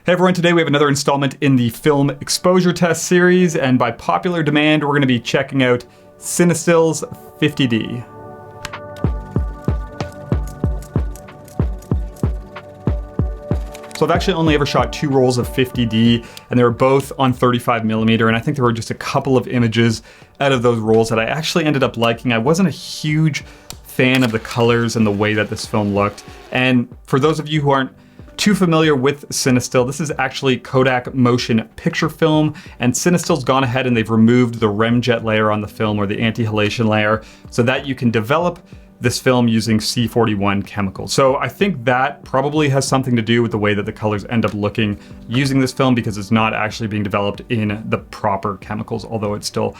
Hey everyone, today we have another installment in the film exposure test series, and by popular demand, we're going to be checking out Cinestill's 50D. So I've actually only ever shot 2 rolls of 50D, and they were both on 35mm, and I think there were just a couple of images out of those rolls that I actually ended up liking. I wasn't a huge fan of the colors and the way that this film looked. And for those of you who aren't too familiar with Cinestill, this is actually Kodak motion picture film, and Cinestill's gone ahead and they've removed the remjet layer on the film, or the anti-halation layer, so that you can develop this film using C41 chemicals. So I think that probably has something to do with the way that the colors end up looking using this film, because it's not actually being developed in the proper chemicals, although it still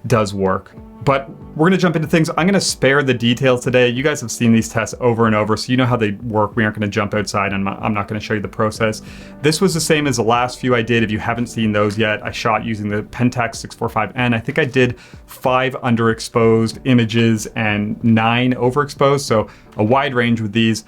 does work. But we're gonna jump into things. I'm gonna spare the details today. You guys have seen these tests over and over, so you know how they work. We aren't gonna jump outside, and I'm not gonna show you the process. This was the same as the last few I did. If you haven't seen those yet, I shot using the Pentax 645N. I think I did 5 underexposed images and 9 overexposed, so a wide range with these.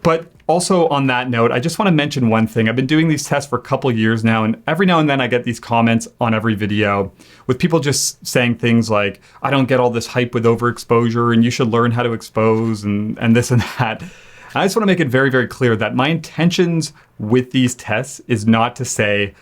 But also on that note, I just want to mention one thing. I've been doing these tests for a couple of years now, and every now and then I get these comments on every video with people just saying things like, I don't get all this hype with overexposure, and you should learn how to expose, and this and that. And I just want to make it very, very clear that my intentions with these tests is not to say,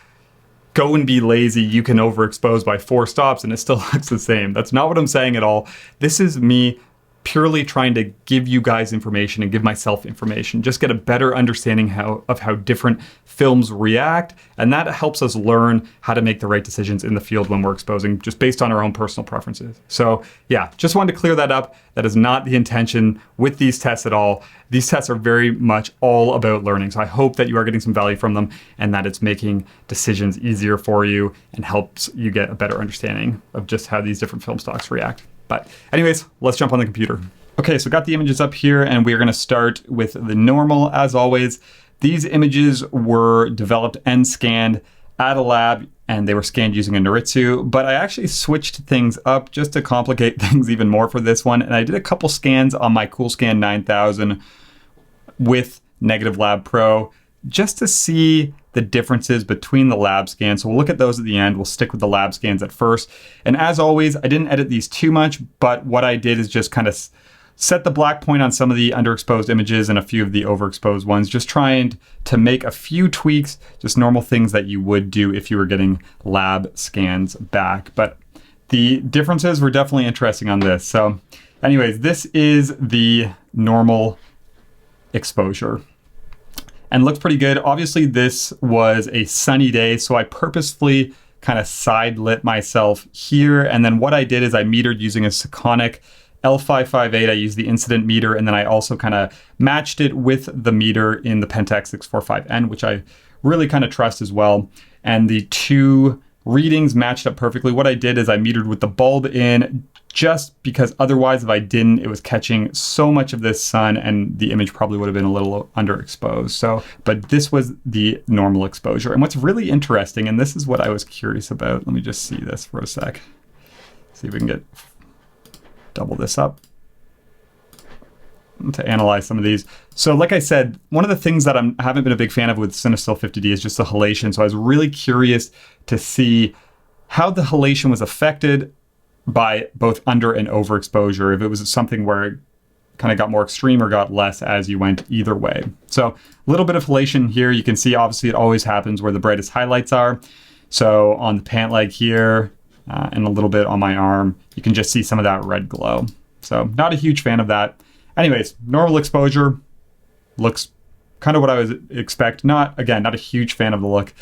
go and be lazy, you can overexpose by 4 stops and it still looks the same. That's not what I'm saying at all. This is me purely trying to give you guys information and give myself information, just get a better understanding of how different films react, and that helps us learn how to make the right decisions in the field when we're exposing, just based on our own personal preferences. So yeah, just wanted to clear that up. That is not the intention with these tests at all. These tests are very much all about learning, so I hope that you are getting some value from them and that it's making decisions easier for you and helps you get a better understanding of just how these different film stocks react. But anyways, let's jump on the computer. Okay, so got the images up here, and we're gonna start with the normal as always. These images were developed and scanned at a lab, and they were scanned using a Noritsu, but I actually switched things up just to complicate things even more for this one, and I did a couple scans on my Coolscan 9000 with Negative Lab Pro just to see the differences between the lab scans. So we'll look at those at the end. We'll stick with the lab scans at first. And as always, I didn't edit these too much, but what I did is just kind of set the black point on some of the underexposed images and a few of the overexposed ones, just trying to make a few tweaks, just normal things that you would do if you were getting lab scans back. But the differences were definitely interesting on this. So anyways, this is the normal exposure and looks pretty good. Obviously this was a sunny day, so I purposefully kind of side lit myself here. And then what I did is I metered using a Sekonic L558. I used the incident meter, and then I also kind of matched it with the meter in the Pentax 645N, which I really kind of trust as well. And the 2 readings matched up perfectly. What I did is I metered with the bulb in, just because otherwise if I didn't, it was catching so much of this sun and the image probably would have been a little underexposed. So, but this was the normal exposure. And what's really interesting, and this is what I was curious about, let me just see this for a sec. See if we can double this up to analyze some of these. So like I said, one of the things that I haven't been a big fan of with Cinestill 50D is just the halation. So I was really curious to see how the halation was affected by both under and overexposure, if it was something where it kind of got more extreme or got less as you went either way. So a little bit of halation here. You can see obviously it always happens where the brightest highlights are. So on the pant leg here and a little bit on my arm, you can just see some of that red glow. So not a huge fan of that. Anyways, normal exposure looks kind of what I would expect. Not a huge fan of the look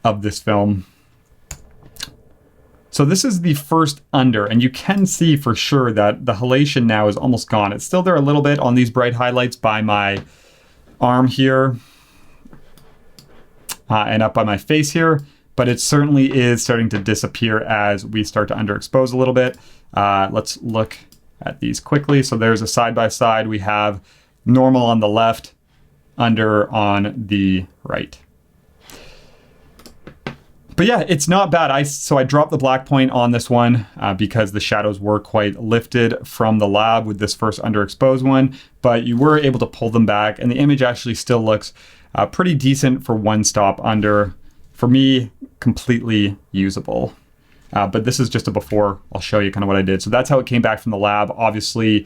of this film. So this is the first under, and you can see for sure that the halation now is almost gone. It's still there a little bit on these bright highlights by my arm here and up by my face here, but it certainly is starting to disappear as we start to underexpose a little bit. Let's look at these quickly. So there's a side-by-side. We have normal on the left, under on the right. But yeah, it's not bad. So I dropped the black point on this one because the shadows were quite lifted from the lab with this first underexposed one, but you were able to pull them back, and the image actually still looks pretty decent for one stop under. For me, completely usable. But this is just a before. I'll show you kind of what I did. So that's how it came back from the lab. Obviously,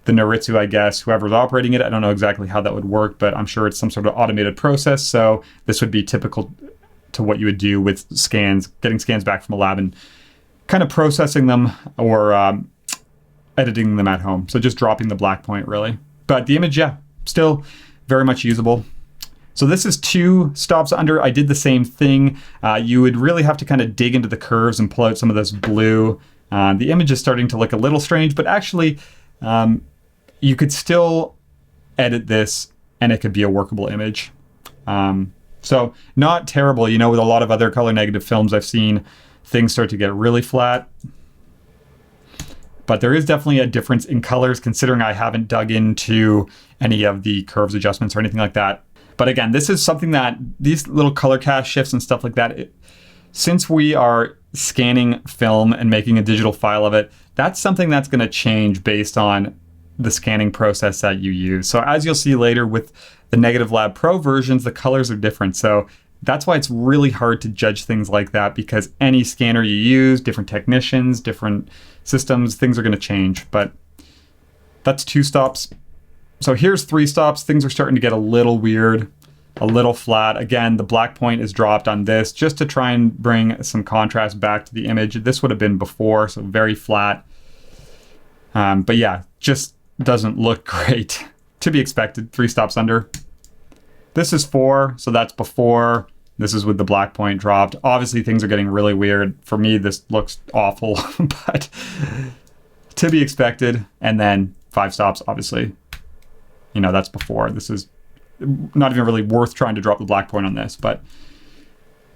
the Noritsu, I guess, whoever's operating it, I don't know exactly how that would work, but I'm sure it's some sort of automated process. So this would be typical to what you would do with scans, getting scans back from a lab and kind of processing them or editing them at home. So just dropping the black point, really. But the image, yeah, still very much usable. So this is 2 stops under. I did the same thing. You would really have to kind of dig into the curves and pull out some of this blue. The image is starting to look a little strange, but actually you could still edit this and it could be a workable image. So not terrible. You know, with a lot of other color negative films I've seen, things start to get really flat. But there is definitely a difference in colors, considering I haven't dug into any of the curves adjustments or anything like that. But again, this is something that these little color cast shifts and stuff like that, since we are scanning film and making a digital file of it, that's something that's going to change based on the scanning process that you use. So as you'll see later with the Negative Lab Pro versions, the colors are different. So that's why it's really hard to judge things like that, because any scanner you use, different technicians, different systems, things are going to change. But that's 2 stops. So here's 3 stops. Things are starting to get a little weird, a little flat. Again, the black point is dropped on this just to try and bring some contrast back to the image. This would have been before, so very flat. But yeah, just doesn't look great. To be expected, 3 stops under. This is 4, so that's before. This is with the black point dropped. Obviously, things are getting really weird. For me, this looks awful, but to be expected. And then 5 stops, obviously. You know, that's before. This is not even really worth trying to drop the black point on this. But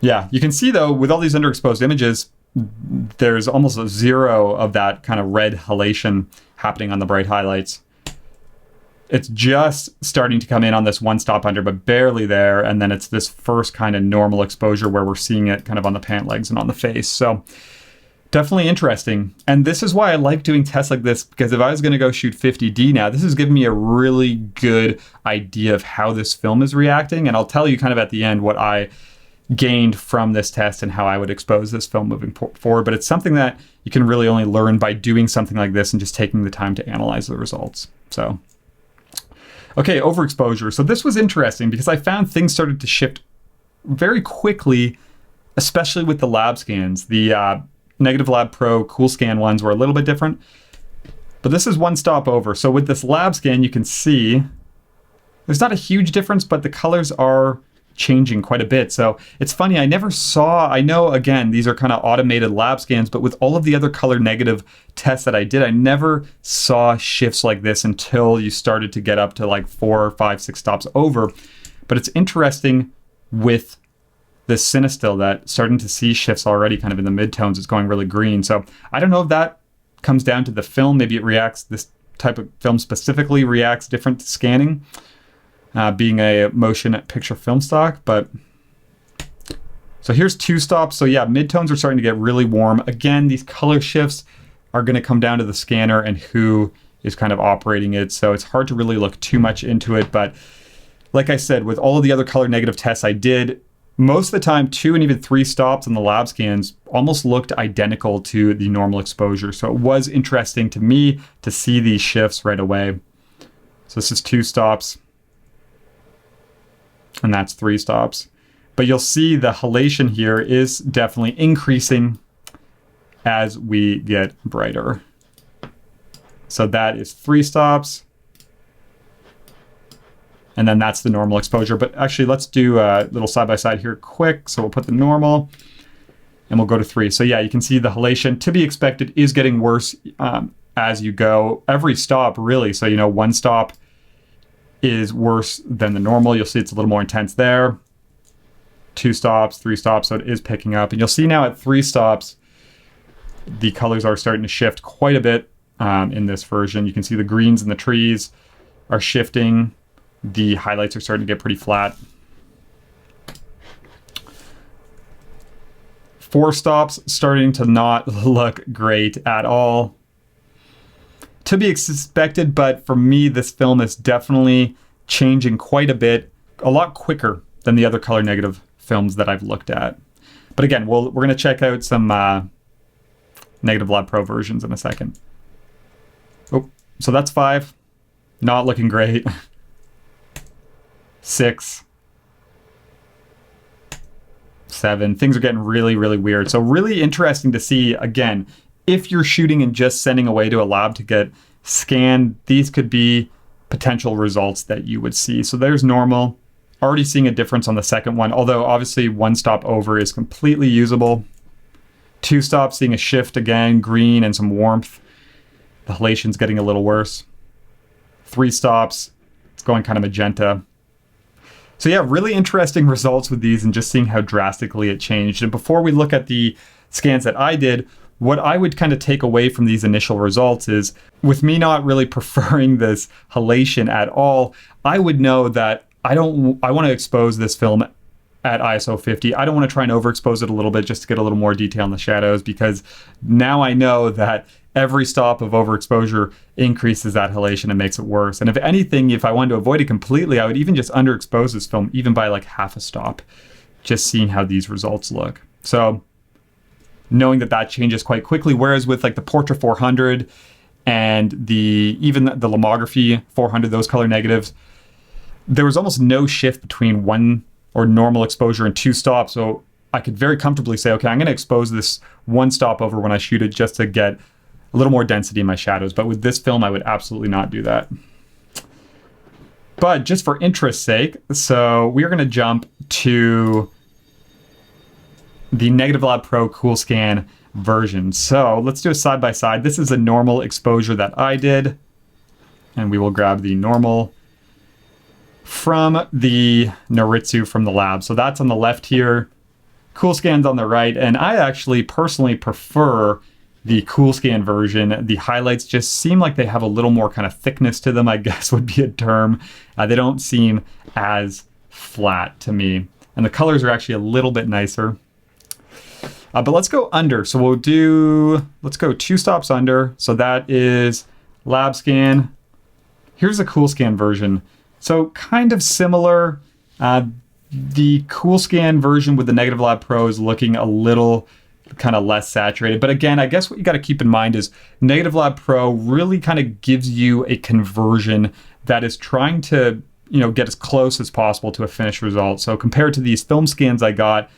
yeah, you can see, though, with all these underexposed images, there's almost a 0 of that kind of red halation happening on the bright highlights. It's just starting to come in on this 1 stop under, but barely there. And then it's this first kind of normal exposure where we're seeing it kind of on the pant legs and on the face. So definitely interesting. And this is why I like doing tests like this, because if I was going to go shoot 50D now, this is giving me a really good idea of how this film is reacting. And I'll tell you kind of at the end what I gained from this test and how I would expose this film moving forward. But it's something that you can really only learn by doing something like this and just taking the time to analyze the results. So, okay, overexposure. So this was interesting because I found things started to shift very quickly, especially with the lab scans. The Negative Lab Pro Cool Scan ones were a little bit different, but this is 1 stop over. So with this lab scan, you can see there's not a huge difference, but the colors are changing quite a bit. So it's funny, I know, again, these are kind of automated lab scans, but with all of the other color negative tests that I did, I never saw shifts like this until you started to get up to like 4, 5, 6 stops over. But it's interesting with this Cinestill that starting to see shifts already kind of in the midtones. It's going really green. So I don't know if that comes down to the film. Maybe it reacts, this type of film specifically reacts different to scanning, being a motion picture film stock. But so here's 2 stops. So yeah, midtones are starting to get really warm. Again, these color shifts are going to come down to the scanner and who is kind of operating it. So it's hard to really look too much into it. But like I said, with all of the other color negative tests I did, most of the time 2 and even 3 stops in the lab scans almost looked identical to the normal exposure. So it was interesting to me to see these shifts right away. So this is 2 stops. And that's 3 stops. But you'll see the halation here is definitely increasing as we get brighter. So that is 3 stops. And then that's the normal exposure. But actually, let's do a little side-by-side here quick. So we'll put the normal and we'll go to 3. So yeah, you can see the halation, to be expected, is getting worse as you go. Every stop, really. So, you know, 1 stop is worse than the normal. You'll see it's a little more intense there. 2 stops, 3 stops, so it is picking up. And you'll see now at 3 stops, the colors are starting to shift quite a bit in this version. You can see the greens in the trees are shifting. The highlights are starting to get pretty flat. 4 stops starting to not look great at all. To be expected, but for me, this film is definitely changing quite a bit, a lot quicker than the other color negative films that I've looked at. But again, we're going to check out some Negative Lab Pro versions in a second. Oh, so that's 5. Not looking great. 6. 7. Things are getting really, really weird. So really interesting to see, again, if you're shooting and just sending away to a lab to get scanned, these could be potential results that you would see. So there's normal. Already seeing a difference on the second one, although obviously 1 stop over is completely usable. 2 stops, seeing a shift again, green and some warmth. The halation's getting a little worse. 3 stops, it's going kind of magenta. So yeah, really interesting results with these and just seeing how drastically it changed. And before we look at the scans that I did, what I would kind of take away from these initial results is, with me not really preferring this halation at all, I would know that I want to expose this film at ISO 50. I don't want to try and overexpose it a little bit just to get a little more detail in the shadows, because now I know that every stop of overexposure increases that halation and makes it worse. And if anything, if I wanted to avoid it completely, I would even just underexpose this film, even by like half a stop, just seeing how these results look. So knowing that changes quite quickly, whereas with like the Portra 400 and even the Lomography 400, those color negatives, there was almost no shift between 1 or normal exposure and 2 stops. So I could very comfortably say, okay, I'm going to expose this 1 stop over when I shoot it just to get a little more density in my shadows. But with this film, I would absolutely not do that. But just for interest's sake, so we are going to jump to the Negative Lab Pro Cool Scan version. So let's do a side by side. This is a normal exposure that I did, and we will grab the normal from the Noritsu from the lab. So that's on the left here. Cool Scan's on the right, and I actually personally prefer the Cool Scan version. The highlights just seem like they have a little more kind of thickness to them, I guess would be a term. They don't seem as flat to me, and the colors are actually a little bit nicer. But let's go under. So let's go 2 stops under. So that is Lab Scan. Here's the Cool Scan version. So kind of similar. The Cool Scan version with the Negative Lab Pro is looking a little kind of less saturated. But again, I guess what you got to keep in mind is Negative Lab Pro really kind of gives you a conversion that is trying to, get as close as possible to a finished result. So compared to these film scans I got,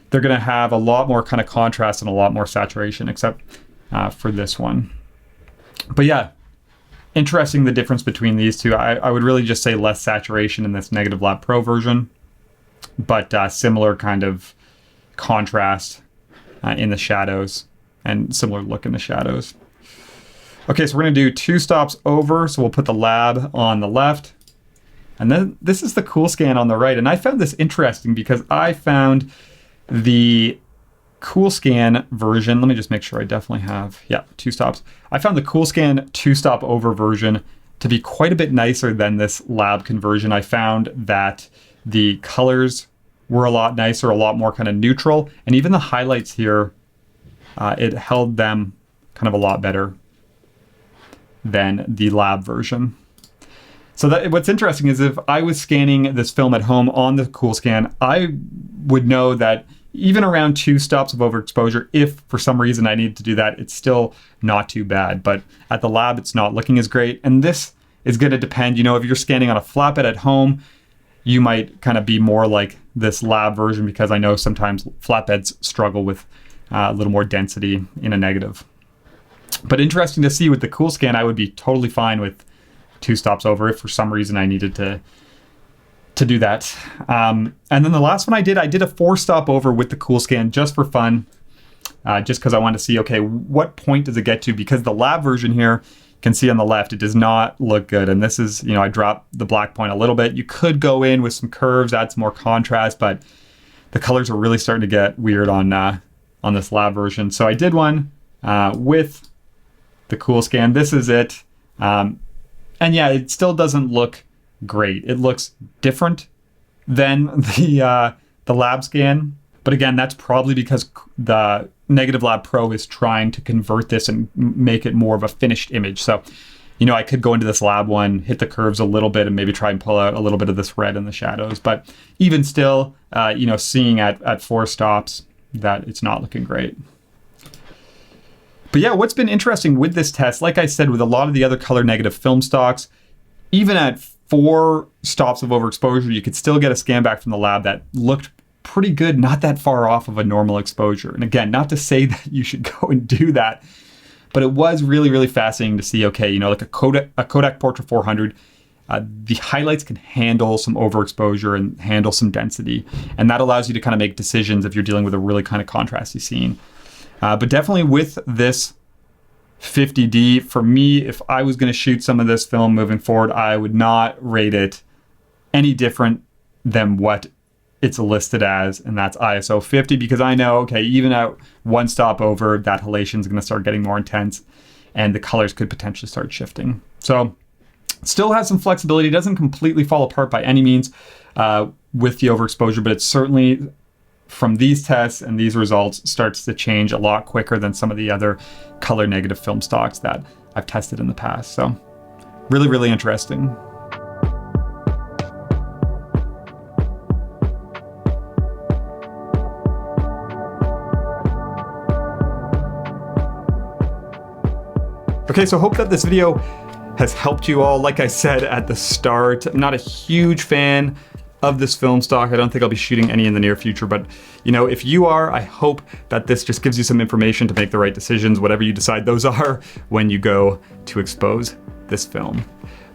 they're going to have a lot more kind of contrast and a lot more saturation, except for this one. But yeah, interesting the difference between these two. I would really just say less saturation in this Negative Lab Pro version, but similar kind of contrast in the shadows and similar look in the shadows. Okay, so we're going to do 2 stops over. So we'll put the lab on the left. And then this is the Cool Scan on the right. And I found this interesting because I found the Cool Scan version, let me just make sure I definitely have, 2 stops. I found the Cool Scan 2 stop over version to be quite a bit nicer than this lab conversion. I found that the colors were a lot nicer, a lot more kind of neutral, and even the highlights here, it held them kind of a lot better than the lab version. So what's interesting is if I was scanning this film at home on the Cool Scan, I would know that even around 2 stops of overexposure, if for some reason I needed to do that, it's still not too bad. But at the lab, it's not looking as great. And this is going to depend, if you're scanning on a flatbed at home, you might kind of be more like this lab version, because I know sometimes flatbeds struggle with a little more density in a negative. But interesting to see with the Cool Scan, I would be totally fine with 2 stops over if for some reason I needed to do that. And then the last one I did a 4 stop over with the Cool Scan just for fun, just because I wanted to see, okay, what point does it get to? Because the lab version here, you can see on the left, it does not look good. And this is, I dropped the black point a little bit. You could go in with some curves, add some more contrast, but the colors are really starting to get weird on this lab version. So I did one with the Cool Scan. This is it. And yeah, it still doesn't look great. It looks different than the lab scan, But again, that's probably because the Negative Lab Pro is trying to convert this and make it more of a finished image. So, you know, I could go into this lab one, hit the curves a little bit, and maybe try and pull out a little bit of this red in the shadows. But even still, you know, seeing at 4 stops that it's not looking great. But yeah, what's been interesting with this test, like I said, with a lot of the other color negative film stocks, even at 4 stops of overexposure, you could still get a scan back from the lab that looked pretty good, not that far off of a normal exposure. And again, not to say that you should go and do that, but it was really, really fascinating to see, okay, you know, like a Kodak Portra 400, the highlights can handle some overexposure and handle some density. And that allows you to kind of make decisions if you're dealing with a really kind of contrasty scene. But definitely with this 50D, for me, if I was going to shoot some of this film moving forward, I would not rate it any different than what it's listed as, and that's ISO 50, because I know, okay, even at 1 stop over, that halation is going to start getting more intense and the colors could potentially start shifting. So still has some flexibility. It doesn't completely fall apart by any means with the overexposure, but it's certainly, from these tests and these results, starts to change a lot quicker than some of the other color negative film stocks that I've tested in the past. So really, really interesting. Okay, so hope that this video has helped you all. Like I said at the start, I'm not a huge fan of this film stock. I don't think I'll be shooting any in the near future, but you know, if you are, I hope that this just gives you some information to make the right decisions, whatever you decide those are, when you go to expose this film.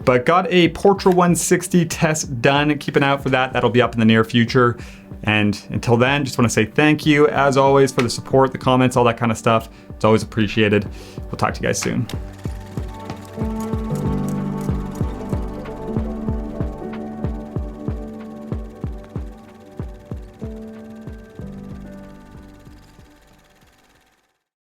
But got a Portra 160 test done. Keep an eye out for that. That'll be up in the near future. And until then, just want to say thank you, as always, for the support, the comments, all that kind of stuff. It's always appreciated. We'll talk to you guys soon.